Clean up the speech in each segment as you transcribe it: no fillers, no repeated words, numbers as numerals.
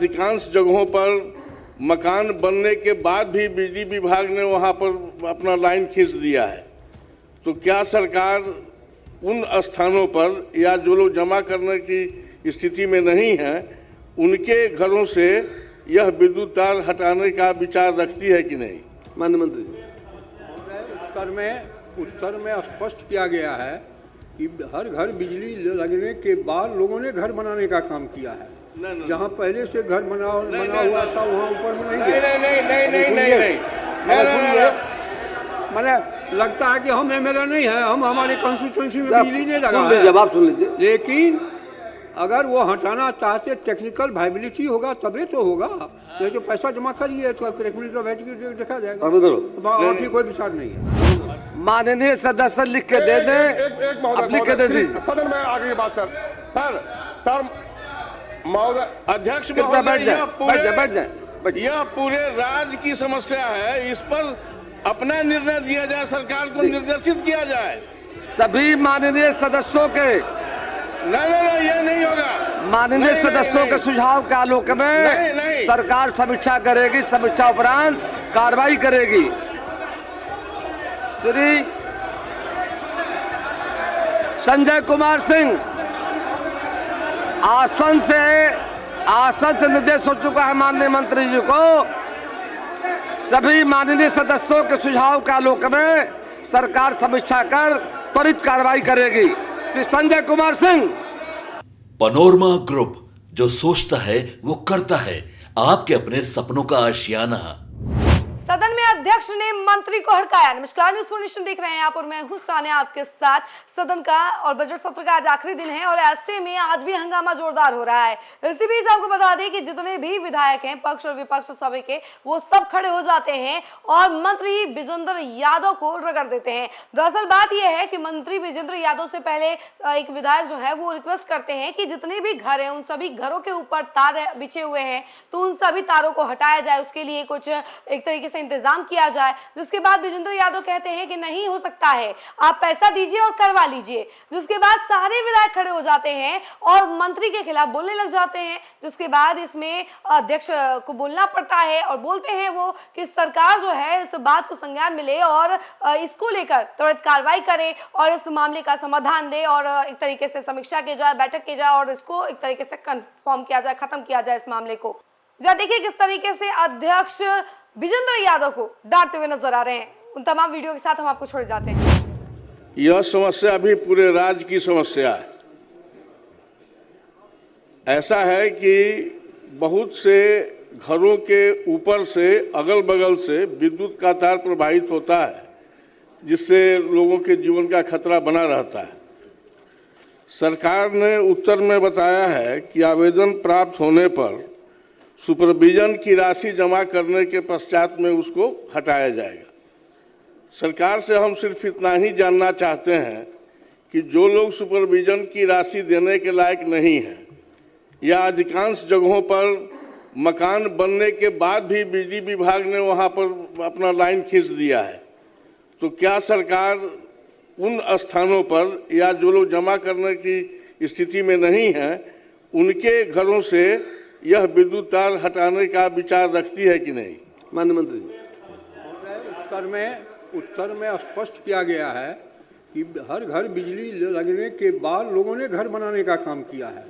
अधिकांश जगहों पर मकान बनने के बाद भी बिजली विभाग ने वहां पर अपना लाइन खींच दिया है। तो क्या सरकार उन स्थानों पर या जो लोग जमा करने की स्थिति में नहीं है उनके घरों से यह विद्युत तार हटाने का विचार रखती है कि नहीं? माननीय मंत्री जी, उत्तर में स्पष्ट किया गया है कि हर घर बिजली लगने के बाद लोगों ने घर बनाने का काम किया है। जहाँ पहले से घर बना हुआ था वहाँ ऊपर में नहीं। मैंने लगता है कि हम एमएलए नहीं है, हम हमारे कंस्टिट्यूएंसी में बिजली नहीं लगा है। जवाब सुन लीजिए। लेकिन अगर वो हटाना चाहते टेक्निकल वायबिलिटी होगा तभी तो होगा। ये जो पैसा जमा करिए तो एक मिनट में बैठ के देखा जाएगा। और कोई विचार नहीं है। माननीय सदस्य लिख के दे दें, लिख के दे दीजिए। सदन में आ गई बात सर महोदय, अध्यक्ष बैठ जाए। यह पूरे राज्य की समस्या है, इस पर अपना निर्णय दिया जाए, सरकार को निर्देशित किया जाए। सभी माननीय सदस्यों के नहीं, ये नहीं होगा। माननीय सदस्यों के सुझाव के आलोक में नहीं। सरकार समीक्षा करेगी, समीक्षा उपरांत कार्रवाई करेगी। श्री संजय कुमार सिंह, आसन से निर्देश हो चुका है माननीय मंत्री जी को। सभी माननीय सदस्यों के सुझाव के आलोक में सरकार समीक्षा कर त्वरित कार्रवाई करेगी। श्री संजय कुमार सिंह। पनोरमा ग्रुप, जो सोचता है वो करता है। आपके अपने सपनों का आशियाना। सदन में अध्यक्ष ने मंत्री को हड़काया। नमस्कार, न्यूज़ 4 नेशन देख रहे हैं आप और मैं हूं सानिया आपके साथ। सदन का और बजट सत्र का आज आखिरी दिन है और ऐसे में आज भी हंगामा जोरदार हो रहा है। इसी बीच आपको बता दें कि जितने भी विधायक हैं पक्ष और विपक्ष सभी के, वो सब खड़े हो जाते हैं और मंत्री विजेंद्र यादव को रगड़ देते हैं। दरअसल बात यह है कि मंत्री विजेंद्र यादव से पहले एक विधायक जो है वो रिक्वेस्ट करते हैं कि जितने भी घर हैं उन सभी घरों के ऊपर तार बिछे हुए हैं तो उन सभी तारों को हटाया जाए, उसके लिए कुछ एक तरीके से इंतजाम किया जाए। जिसके बाद विजेंद्र यादव कहते हैं कि नहीं हो सकता है, आप पैसा दीजिए और करवा लीजिए। जिसके बाद सारे विधायक खड़े हो जाते हैं और मंत्री के खिलाफ बोलने लग जाते हैं। जिसके बाद इसमें अध्यक्ष को बोलना पड़ता है और बोलते हैं वो कि सरकार जो है इस बात को संज्ञान में ले और इसको लेकर त्वरित कार्रवाई करे और इस मामले का समाधान दे और एक तरीके से समीक्षा की जाए, बैठक की जाए और इसको एक तरीके से कंफर्म किया जाए, खत्म किया जाए इस मामले को। जरा देखिए किस तरीके से अध्यक्ष विजेंद्र यादव को डांटते हुए नजर आ रहे हैं। उन तमाम वीडियो के साथ हम आपको छोड़ जाते हैं। यह समस्या भी पूरे राज्य की समस्या है। ऐसा है कि बहुत से घरों के ऊपर से अगल बगल से विद्युत का तार प्रवाहित होता है, जिससे लोगों के जीवन का खतरा बना रहता है। सरकार ने उत्तर में बताया है कि आवेदन प्राप्त होने पर सुपरविजन की राशि जमा करने के पश्चात में उसको हटाया जाएगा। सरकार से हम सिर्फ इतना ही जानना चाहते हैं कि जो लोग सुपरविजन की राशि देने के लायक नहीं हैं या अधिकांश जगहों पर मकान बनने के बाद भी बिजली विभाग ने वहां पर अपना लाइन खींच दिया है, तो क्या सरकार उन स्थानों पर या जो लोग जमा करने की स्थिति में नहीं हैं उनके घरों से यह विद्युत तार हटाने का विचार रखती है कि नहीं? माननीय मंत्री जी, उत्तर में स्पष्ट किया गया है कि हर घर बिजली लगने के बाद लोगों ने घर बनाने का काम किया है।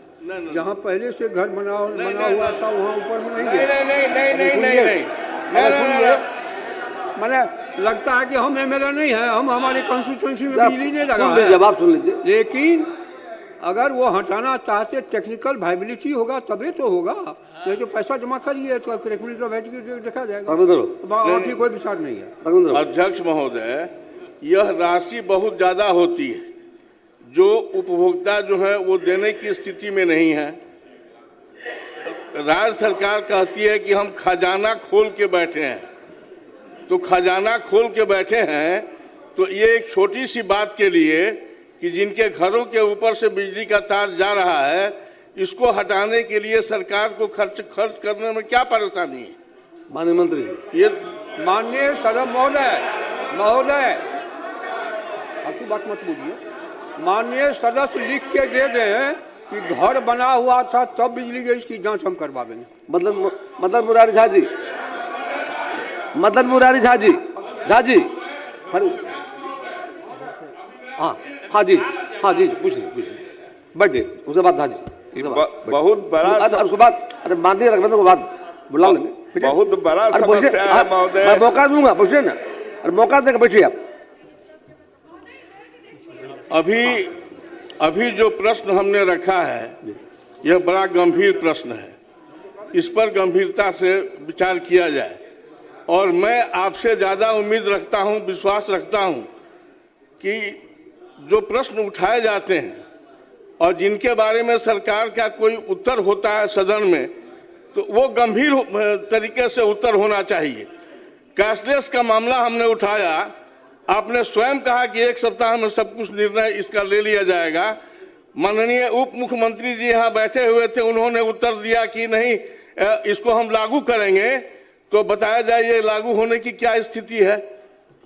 जहाँ पहले से घर बना हुआ था वहाँ ऊपर में नहीं। मैंने लगता है कि हम एमएलए नहीं है, हम हमारे कंस्टिट्यूएंसी में बिजली नहीं लगा है। जवाब सुन लीजिए। लेकिन अगर वो हटाना चाहते टेक्निकल वायबिलिटी होगा तभी तो होगा। ये जो पैसा जमा करिए तो एक मिनट में बैठ के देखा जाएगा। और कोई विचार नहीं है। अध्यक्ष महोदय, यह राशि बहुत ज्यादा होती है जो उपभोक्ता जो है वो देने की स्थिति में नहीं है। राज्य सरकार कहती है कि हम खजाना खोल के बैठे हैं, तो खजाना खोल के बैठे हैं तो ये एक छोटी सी बात के लिए कि जिनके घरों के ऊपर से बिजली का तार जा रहा है, इसको हटाने के लिए सरकार को खर्च करने में क्या परेशानी है? माननीय मंत्री, ये माननीय सदन महोदय आपकी बात मत बोलिए। माननीय सदस्य लिख के दे दें कि घर बना हुआ था तब बिजली गई, इसकी जांच हम करवाएंगे। मदन मुरारी झा जी, मदन मुरारी झा जी, हाँ हाँ जी, हाँ जी, पूछिए बैठिए, उसके बाद झा जी बहुत बड़ा उसके बाद, अरे माननीय रघुवंश को बात बुला लेंगे, बहुत बड़ा समस्या है महोदय। मैं मौका दूंगा, पूछिए ना, अरे मौका देकर बैठिए आप। अभी जो प्रश्न हमने रखा है यह बड़ा गंभीर प्रश्न है, इस पर गंभीरता से विचार किया जाए। और मैं आपसे ज़्यादा उम्मीद रखता हूं, विश्वास रखता हूं कि जो प्रश्न उठाए जाते हैं और जिनके बारे में सरकार का कोई उत्तर होता है सदन में, तो वो गंभीर तरीके से उत्तर होना चाहिए। कैशलेस का मामला हमने उठाया, आपने स्वयं कहा कि 1 सप्ताह में सब कुछ निर्णय इसका ले लिया जाएगा। माननीय उप मुख्यमंत्री जी यहाँ बैठे हुए थे, उन्होंने उत्तर दिया कि नहीं इसको हम लागू करेंगे, तो बताया जाए ये लागू होने की क्या स्थिति है।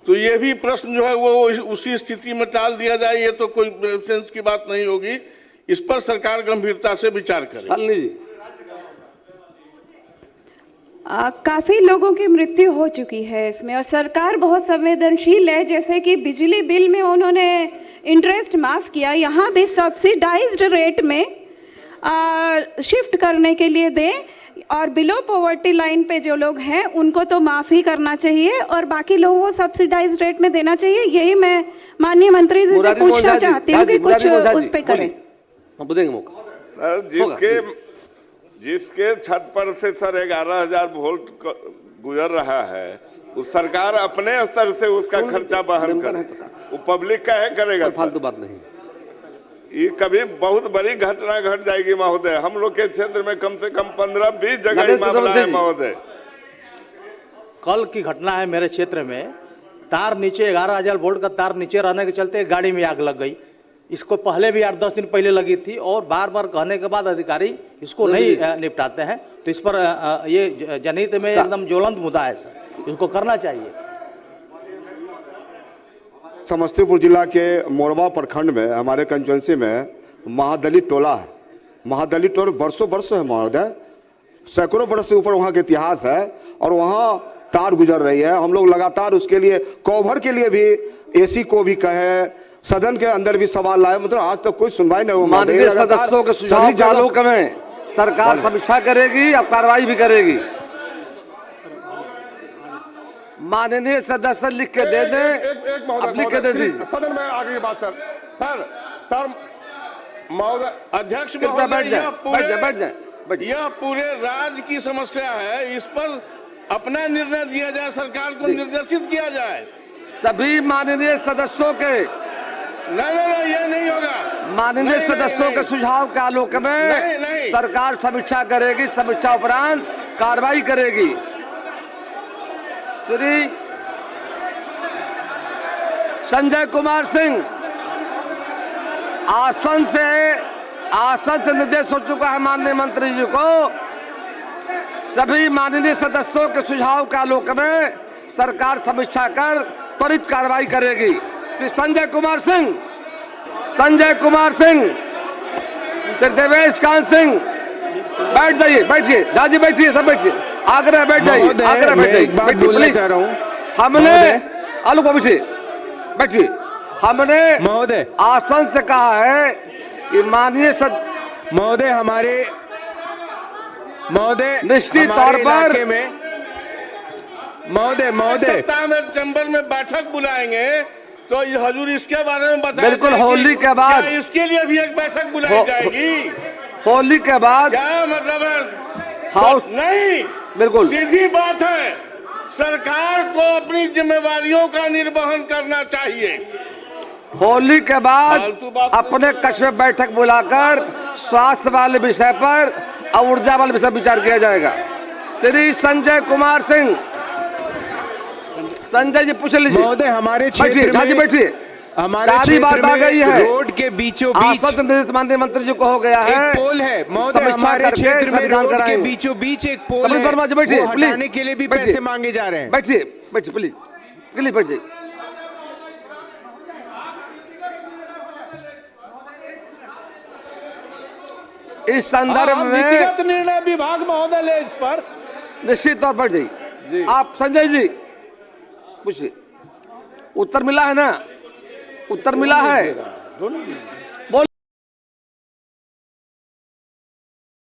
तो ये भी प्रश्न जो है वो उसी स्थिति में टाल दिया जाए, ये तो कोई सेंस की बात नहीं होगी। इस पर सरकार गंभीरता से विचार करे। काफ़ी लोगों की मृत्यु हो चुकी है इसमें, और सरकार बहुत संवेदनशील है। जैसे कि बिजली बिल में उन्होंने इंटरेस्ट माफ़ किया, यहाँ भी सब्सिडाइज्ड रेट में शिफ्ट करने के लिए दें, और बिलो पॉवर्टी लाइन पे जो लोग हैं उनको तो माफ़ ही करना चाहिए और बाकी लोगों को सब्सिडाइज्ड रेट में देना चाहिए। यही मैं माननीय मंत्री जी से पूछना चाहती हूँ कि कुछ उस पर करें। सर, जिसके छत पर से सर 11,000 वोल्ट गुजर रहा है, उस सरकार अपने स्तर से उसका खर्चा वहन करे, वो पब्लिक का है करेगा। फालतू बात नहीं, ये कभी बहुत बड़ी घटना घट जाएगी महोदय। हम लोग के क्षेत्र में कम से कम 15-20 जगह मामला है महोदय। कल की घटना है मेरे क्षेत्र में, तार नीचे 11,000 वोल्ट का तार नीचे रहने के चलते गाड़ी में आग लग गई। इसको पहले भी 8-10 दिन पहले लगी थी, और बार बार कहने के बाद अधिकारी इसको नहीं निपटाते हैं। तो इस पर ये जनहित में एकदम ज्वलंत मुद्दा है सर, इसको करना चाहिए। समस्तीपुर जिला के मोरबा प्रखंड में हमारे कंस्टिट्यूंसी में महादलित टोला है। महादलित टोला वर्षों वर्ष है महोदय, सैकड़ों वर्ष से ऊपर वहाँ के इतिहास है, और वहाँ तार गुजर रही है। हम लोग लगातार उसके लिए कवर के लिए भी एसी को भी कहे, सदन के अंदर भी सवाल लाए, मतलब आज तक कोई सुनवाई नहीं हुई। माननीय सदस्यों के सुझाव के आलोक में सरकार समीक्षा करेगी, अब कार्रवाई भी करेगी। माननीय सदस्य लिख के दे दें, अब लिख के दे दीजिए। सदन में आ गई बात सर महोदय, अध्यक्ष बैठ जाए। यह पूरे राज्य की समस्या है, इस पर अपना निर्णय दिया जाए, सरकार को निर्देशित किया जाए। सभी माननीय सदस्यों के नहीं, ये नहीं होगा। माननीय सदस्यों के सुझाव के आलोक में सरकार समीक्षा करेगी, समीक्षा उपरांत कार्रवाई करेगी। श्री संजय कुमार सिंह आसन से निर्देश हो चुका है माननीय मंत्री जी को। सभी माननीय सदस्यों के सुझाव के आलोक में सरकार समीक्षा कर त्वरित कार्रवाई करेगी। श्री संजय कुमार सिंह, श्री देवेश कांत सिंह, बैठ जाइए, बैठिए, जाजी बैठिए, सब बैठिए, आग्रह बैठ जाइए, आग्रह बैठ जाइए। एक बात बोलना चाह रहा हूँ, हमने आलू को बैठिए, हमने महोदय आसन से कहा है कि माननीय महोदय हमारे महोदय निश्चित तौर पर महोदय सप्ताह में चैम्बर में बैठक बुलाएंगे, तो ये हजूर इसके बारे में बताएं। बिल्कुल, होली के बाद इसके लिए भी एक बैठक बुलाई जाएगी। होली के बाद क्या मतलब है? हाउस नहीं, बिल्कुल सीधी बात है, सरकार को अपनी जिम्मेवारियों का निर्वहन करना चाहिए। होली के बाद अपने कक्ष में बैठक बुलाकर स्वास्थ्य वाले विषय पर और ऊर्जा वाले विषय विचार किया जाएगा। श्री संजय कुमार सिंह, संजय जी पूछ लीजिए। महोदय हमारे क्षेत्र में बैठिए, सारी बात आ गई है। रोड के बीचों बीच माननीय मंत्री जी को हो गया है, एक पोल है महोदय, हमारे क्षेत्र में रोड के बीचों बीच एक पोल है, वो हटाने के लिए भी पैसे मांगे जा रहे हैं। बैठिए प्लीज बैठ जाइए। इस संदर्भ में नीतिगत निर्णय विभाग महोदय ले इस पर। निश्चित तौर पर जी आप संजय जी पूछिए, उत्तर मिला है ना? उत्तर मिला है।